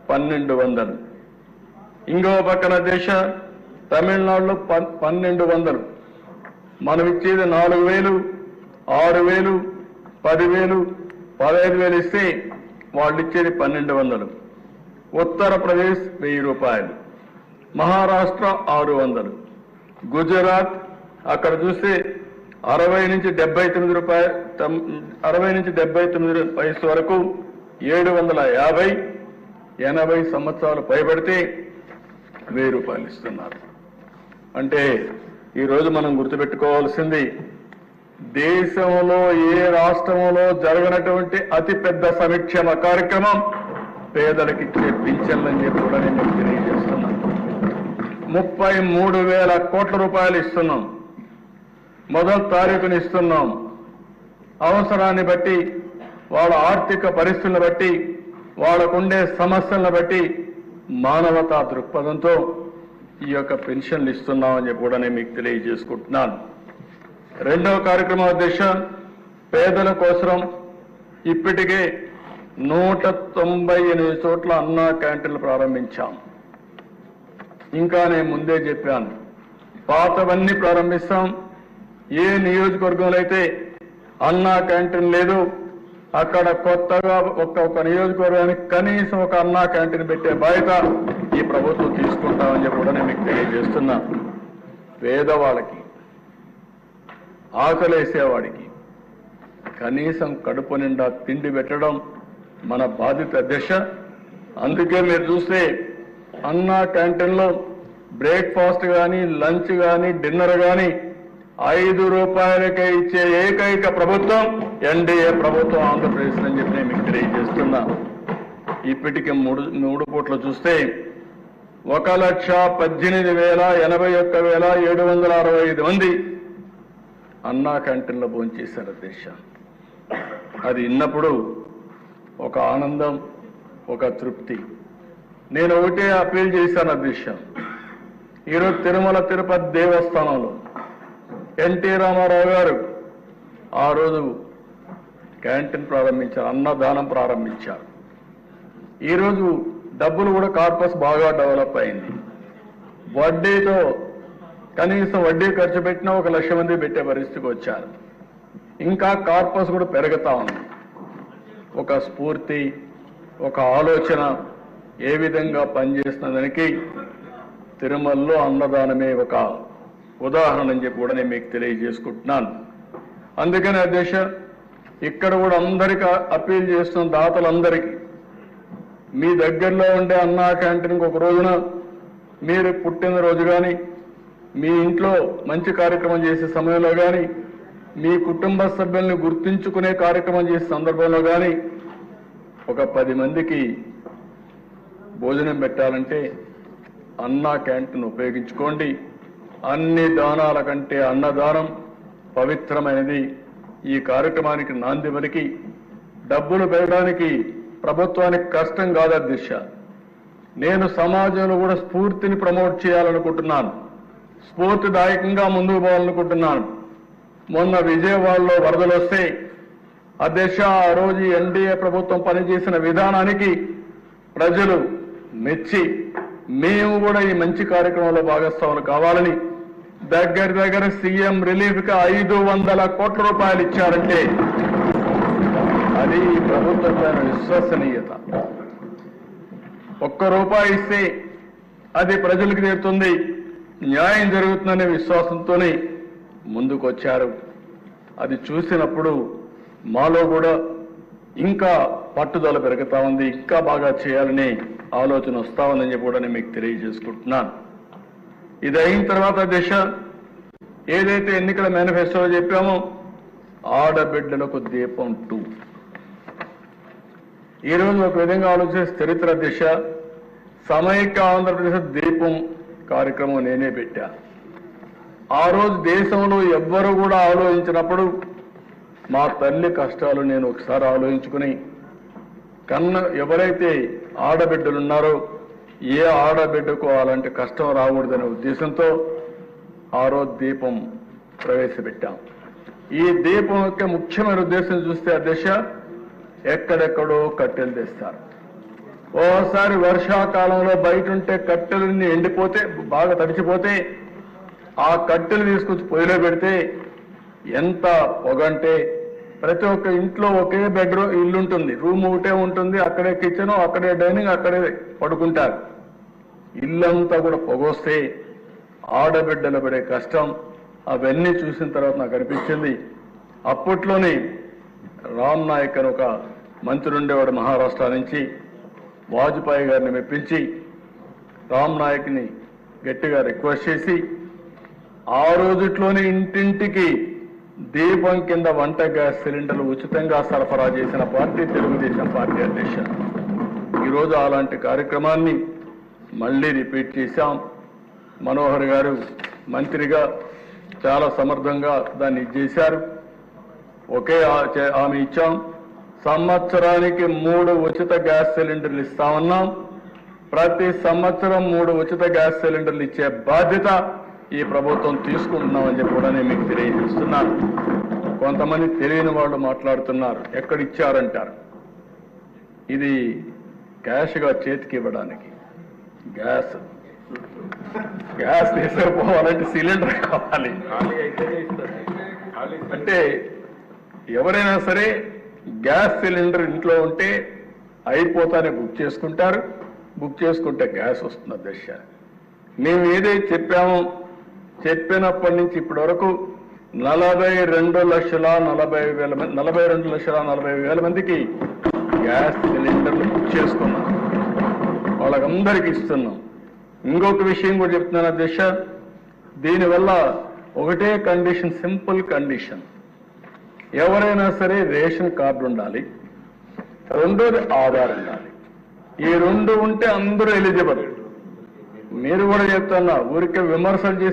1200, ఇంకో పక్కన దేశ తమిళనాడులో 1200, మనం ఇచ్చేది 4000, 6000, 10,000, 15,000 ఇస్తే వాళ్ళు ఇచ్చేది 1200. ఉత్తరప్రదేశ్ 1000 రూపాయలు, మహారాష్ట్ర 600, గుజరాత్ అక్కడ చూస్తే 60 నుంచి 79 రూపాయలు, 60 నుంచి 79 వయసు వరకు 750, 80 సంవత్సరాలు పైబడితే 1000 రూపాయలు ఇస్తున్నారు. అంటే ఈరోజు మనం గుర్తుపెట్టుకోవాల్సింది, దేశంలో ఏ రాష్ట్రంలో జరగనటువంటి అతిపెద్ద సంక్షేమ కార్యక్రమం పేదలకు ఇచ్చే పింఛన్లని చెప్పి కూడా నేను తెలియజేస్తున్నాను. 33,000 కోట్ల రూపాయలు ఇస్తున్నాం. మొదటి తారీఖుని ఇస్తున్నాం. అవసరాన్ని బట్టి, వాళ్ళ ఆర్థిక పరిస్థితులను బట్టి, వాళ్ళకుండే సమస్యలను బట్టి మానవతా దృక్పథంతో ఈ యొక్క పెన్షన్లు ఇస్తున్నామని చెప్పి కూడా నేను మీకు తెలియజేసుకుంటున్నాను. రెండవ కార్యక్రమం అధ్యక్ష, పేదల కోసం ఇప్పటికే 198 చోట్ల అన్నా క్యాంటీన్లు ప్రారంభించాం. ఇంకా నేను ముందే చెప్పాను, పాతవన్నీ ప్రారంభిస్తాం. ఏ నియోజకవర్గంలో అయితే అన్నా క్యాంటీన్ లేదు అక్కడ కొత్తగా ఒక్కొక్క నియోజకవర్గానికి కనీసం ఒక అన్నా క్యాంటీన్ పెట్టే బాధ్యత ఈ ప్రభుత్వం తీసుకుంటామని చెప్పి కూడా నేను మీకు తెలియజేస్తున్నా. పేదవాళ్ళకి, ఆకలేసేవాడికి కనీసం కడుపు నిండా తిండి పెట్టడం మన బాధ్యత అధ్యక్ష. అందుకే మీరు చూస్తే అన్నా క్యాంటీన్లో బ్రేక్ఫాస్ట్ కానీ, లంచ్ కానీ, డిన్నర్ కానీ 5 రూపాయలకే ఇచ్చే ఏకైక ప్రభుత్వం ఎన్డీఏ ప్రభుత్వం ఆంధ్రప్రదేశ్ అని చెప్పి నేను మీకు తెలియజేస్తున్నా. ఇప్పటికి 3 పూట్ల చూస్తే 1,18,81,765 మంది అన్నా క్యాంటీన్లో భోంచేశారు అధ్యక్ష. అది విన్నప్పుడు ఒక ఆనందం, ఒక తృప్తి. నేను ఒకటే అప్పీల్ చేశాను అధ్యక్ష. ఈరోజు తిరుమల తిరుపతి దేవస్థానంలో ఎన్టీ రామారావు గారు ఆ రోజు క్యాంటీన్ ప్రారంభించారు, అన్నదానం ప్రారంభించారు. ఈరోజు డబ్బులు కూడా కార్పస్ బాగా డెవలప్ అయింది. వడ్డీతో కనీసం వడ్డీ ఖర్చు పెట్టినా 1,00,000 మంది పెట్టే పరిస్థితికి వచ్చారు. ఇంకా కార్పస్ కూడా పెరుగుతా ఉంది. ఒక స్ఫూర్తి, ఒక ఆలోచన ఏ విధంగా పనిచేస్తున్నదానికి తిరుమలలో అన్నదానమే ఒక ఉదాహరణ అని చెప్పి కూడా నేను మీకు తెలియజేసుకుంటున్నాను. అందుకని అధ్యక్ష, ఇక్కడ కూడా అందరికీ అప్పీల్ చేస్తున్న దాతలందరికీ, మీ దగ్గరలో ఉండే అన్నా క్యాంటీన్కి ఒక రోజున మీరు పుట్టినరోజు కానీ, మీ ఇంట్లో మంచి కార్యక్రమం చేసే సమయంలో కానీ, మీ కుటుంబ సభ్యుల్ని గుర్తుంచుకునే కార్యక్రమం చేసే సందర్భంలో కానీ ఒక 10 మందికి భోజనం పెట్టాలంటే అన్నా క్యాంటీన్ ఉపయోగించుకోండి. అన్ని దానాల కంటే అన్నదానం పవిత్రమైనది. ఈ కార్యక్రమానికి నాంది పలికి డబ్బులు పెరగడానికి ప్రభుత్వానికి కష్టం కాదు అధ్యక్ష. నేను సమాజంలో కూడా స్ఫూర్తిని ప్రమోట్ చేయాలనుకుంటున్నాను, స్ఫూర్తిదాయకంగా ముందుకు పోవాలనుకుంటున్నాను. మొన్న విజయవాడలో వరదలు వస్తే అధ్యక్ష, ఆ రోజు ఎన్డీఏ ప్రభుత్వం పనిచేసిన విధానానికి ప్రజలు మెచ్చి మేము కూడా ఈ మంచి కార్యక్రమంలో భాగస్వాములు కావాలని దగ్గర సీఎం రిలీఫ్ కి 500 కోట్ల రూపాయలు ఇచ్చారంటే అది ఈ ప్రభుత్వం పైన విశ్వసనీయత. 1 రూపాయి ఇస్తే అది ప్రజలకు చేరుతుంది, న్యాయం జరుగుతుందనే విశ్వాసంతోనే ముందుకు వచ్చారు. అది చూసినప్పుడు మాలో కూడా ఇంకా పట్టుదల పెరుగుతా ఉంది, ఇంకా బాగా చేయాలనే ఆలోచన వస్తా ఉందని చెప్పి కూడా నేను మీకు తెలియజేసుకుంటున్నాను. ఇది అయిన తర్వాత దిశ ఏదైతే ఎన్నికల మేనిఫెస్టోలో చెప్పామో ఆడబిడ్డలకు దీపం 2. ఈరోజు ఒక విధంగా ఆలోచిస్తే చరిత్ర దిశ సమైక్య ఆంధ్రప్రదేశ్ దీపం కార్యక్రమం నేనే పెట్టా. ఆ రోజు దేశంలో ఎవ్వరూ కూడా ఆలోచించినప్పుడు మా తల్లి కష్టాలు నేను ఒకసారి ఆలోచించుకుని ఎవరైతే ఆడబిడ్డలు ఉన్నారో ఏ ఆడబిడ్డకు అలాంటి కష్టం రాకూడదనే ఉద్దేశంతో ఆ రోజు దీపం ప్రవేశపెట్టాం. ఈ దీపం యొక్క ముఖ్యమైన ఉద్దేశం చూస్తే అధ్యక్ష, ఎక్కడెక్కడో కట్టెలు తెస్తారు, ఓసారి వర్షాకాలంలో బయట ఉంటే కట్టెలన్నీ ఎండిపోతే బాగా తడిచిపోతే ఆ కట్టెలు తీసుకొచ్చి పొయ్యిలో పెడితే ఎంత పొగంటే ప్రతి ఒక్క ఇంట్లో ఒకే బెడ్రూమ్ ఇల్లు ఉంటుంది, రూమ్ ఒకటే ఉంటుంది, అక్కడే కిచెన్, అక్కడే డైనింగ్, అక్కడే పడుకుంటారు. ఇల్లంతా కూడా పొగొస్తే ఆడబిడ్డలు పడే కష్టం అవన్నీ చూసిన తర్వాత నాకు అనిపించింది. అప్పట్లోనే రామ్ నాయక్ అని ఒక మంత్రి ఉండేవాడు మహారాష్ట్ర నుంచి, వాజ్పేయి గారిని మెప్పించి రామ్ నాయక్ని గట్టిగా రిక్వెస్ట్ చేసి ఆ రోజుట్లోనే ఇంటింటికి దీపం కింద వంట గ్యాస్ సిలిండర్లు ఉచితంగా సరఫరా చేసిన పార్టీ తెలుగుదేశం పార్టీ అధ్యక్ష. ఈరోజు అలాంటి కార్యక్రమాన్ని మళ్ళీ రిపీట్ చేశాం. మనోహర్ గారు మంత్రిగా చాలా సమర్థంగా దాన్ని చేశారు. ఒకే హామీ ఇచ్చాం, సంవత్సరానికి 3 ఉచిత గ్యాస్ సిలిండర్లు ఇస్తామన్నాం. ప్రతి సంవత్సరం 3 ఉచిత గ్యాస్ సిలిండర్లు ఇచ్చే బాధ్యత ఈ ప్రభుత్వం తీసుకుంటున్నామని చెప్పి కూడా నేను మీకు తెలియజేస్తున్నాను. కొంతమంది తెలియని వాళ్ళు మాట్లాడుతున్నారు, ఎక్కడిచ్చారంటారు. ఇది క్యాష్గా చేతికి ఇవ్వడానికి, గ్యాస్ తీసుకుపోవాలంటే సిలిండర్ కావాలి. అంటే ఎవరైనా సరే గ్యాస్ సిలిండర్ ఇంట్లో ఉంటే అయిపోతానే బుక్ చేసుకుంటారు, బుక్ చేసుకుంటే గ్యాస్ వస్తుంది అధ్యక్ష. మేము ఏదైతే చెప్పామో చెప్పినప్పటి నుంచి ఇప్పటి వరకు 42,40,000 మందికి గ్యాస్ సిలిండర్లు బుక్ చేసుకున్నాం, వాళ్ళకందరికీ ఇస్తున్నాం. ఇంకొక విషయం కూడా చెప్తున్నాను అధ్యక్ష, దీనివల్ల ఒకటే కండిషన్, సింపుల్ కండిషన్, ఎవరైనా సరే రేషన్ కార్డు ఉండాలి, రెండోది ఆధార్ ఉండాలి. ఈ 2 ఉంటే అందరూ ఎలిజిబుల్. మీరు కూడా చెప్తున్నా, ఊరికే విమర్శలు చేసి